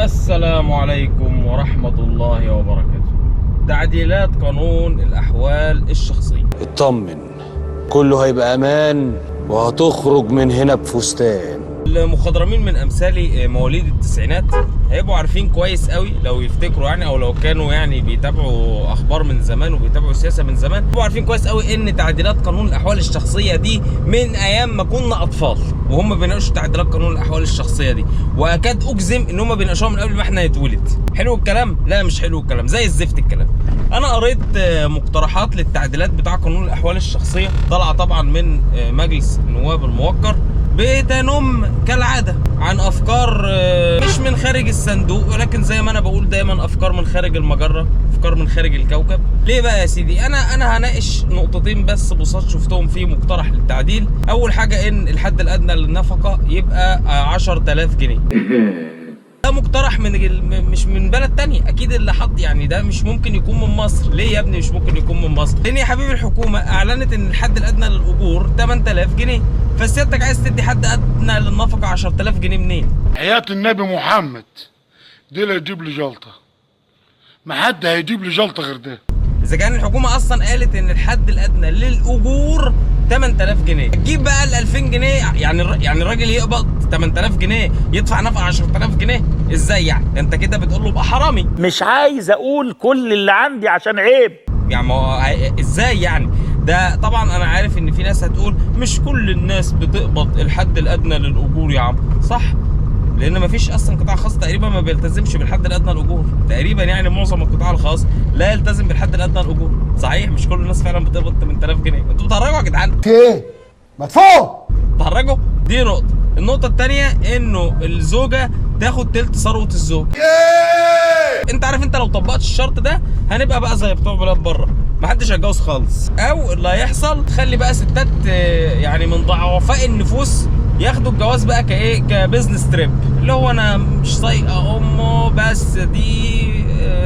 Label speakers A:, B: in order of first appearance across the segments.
A: السلام عليكم ورحمة الله وبركاته. تعديلات قانون الأحوال الشخصية.
B: اطمن، كله هيبقى أمان وهتخرج من هنا بفستان.
A: المخضرمين من أمثالي مواليد التسعينات هيبقوا عارفين كويس قوي، لو يفتكروا يعني او لو كانوا يعني بيتابعوا اخبار من زمان وبيتابعوا سياسه من زمان، هيبقوا عارفين كويس قوي ان تعديلات قانون الاحوال الشخصيه دي من ايام ما كنا اطفال وهم بيناقشوا تعديلات قانون الاحوال الشخصيه دي، واكاد اجزم ان هم بيناقشوها من قبل ما احنا نتولد. حلو الكلام؟ لا مش حلو الكلام، زي الزفت الكلام. انا قريت مقترحات للتعديلات بتاع قانون الاحوال الشخصيه طالعه طبعا من مجلس النواب الموقر، بتنم كالعاده عن افكار مش من خارج الصندوق، ولكن زي ما انا بقول دايما افكار من خارج المجره، افكار من خارج الكوكب. ليه بقى يا سيدي؟ انا هناقش نقطتين بس بساط شفتهم في مقترح للتعديل. اول حاجه ان الحد الادنى للنفقه يبقى 10000 جنيه. ده مقترح مش من بلد تانية اكيد، اللي حط يعني ده مش ممكن يكون من مصر. ليه يا ابني مش ممكن يكون من مصر؟ لان يا حبيبي الحكومه اعلنت ان الحد الادنى للاجور 8000 جنيه، فسيادتك عايز تدي حد ادنى للنفقه 10000 جنيه منين؟
C: حياة النبي محمد دي اللي يجيب لي جلطه، ما حد هيجيب لي جلطه غير ده.
A: اذا كان الحكومه اصلا قالت ان الحد الادنى للاجور 8000 جنيه، تجيب بقى ال 2000 جنيه يعني الراجل يقبض 8000 جنيه يدفع نفقه 10000 جنيه؟ ازاي يعني؟ انت كده بتقول له ابقى حرامي.
D: مش عايز اقول كل اللي عندي عشان عيب
A: يعني ما هو ازاي يعني؟ ده طبعا انا عارف ان في ناس هتقول مش كل الناس بتقبض الحد الادنى للاجور يا عم. صح، لان مفيش اصلا قطاع خاص تقريبا ما بيلتزمش بالحد الادنى للاجور تقريبا، يعني معظم القطاع الخاص لا يلتزم بالحد الادنى للاجور. صحيح مش كل الناس فعلا بتقبض 8000 جنيه. انتوا بتهرجوا يا جدعان؟
E: في ايه؟ مدفوع
A: بتهرجوا؟ دي نقطه. النقطه الثانيه انه الزوجه تاخد تلت ثروه الزوج. انت عارف انت لو طبقت الشرط ده هنبقى بقى زي بتوع بلاد بره، محدش هيتجوز خالص. او اللي هيحصل تخلي بقى ستات يعني من ضعفاء النفوس ياخدوا الجواز بقى كايه، كبزنس تريب، اللي هو انا مش طايقه امه بس دي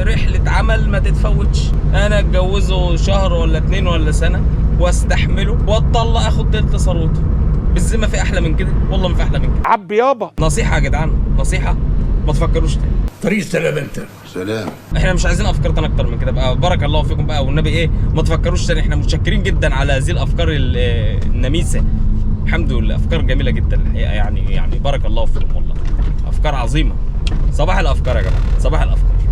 A: رحله عمل ما تتفوتش، انا اتجوزه شهر ولا 2 ولا سنه واستحمله واتطلق اخد تلت ثروته. بالذمه في احلى من كده؟ والله ما في احلى من كده.
D: عب يابا.
A: نصيحه يا جدعان، نصيحه، ما تفكروش تاني.
E: طريق سلام انت.
B: سلام.
A: احنا مش عايزين افكار تانية اكتر من كده بقى، بارك الله فيكم بقى والنبي ايه ما تفكروش تاني. احنا متشكرين جدا على هذه الافكار النميسه، الحمد لله افكار جميله جدا الحقيقه، يعني بارك الله فيكم والله، افكار عظيمه. صباح الافكار يا جماعه، صباح الافكار.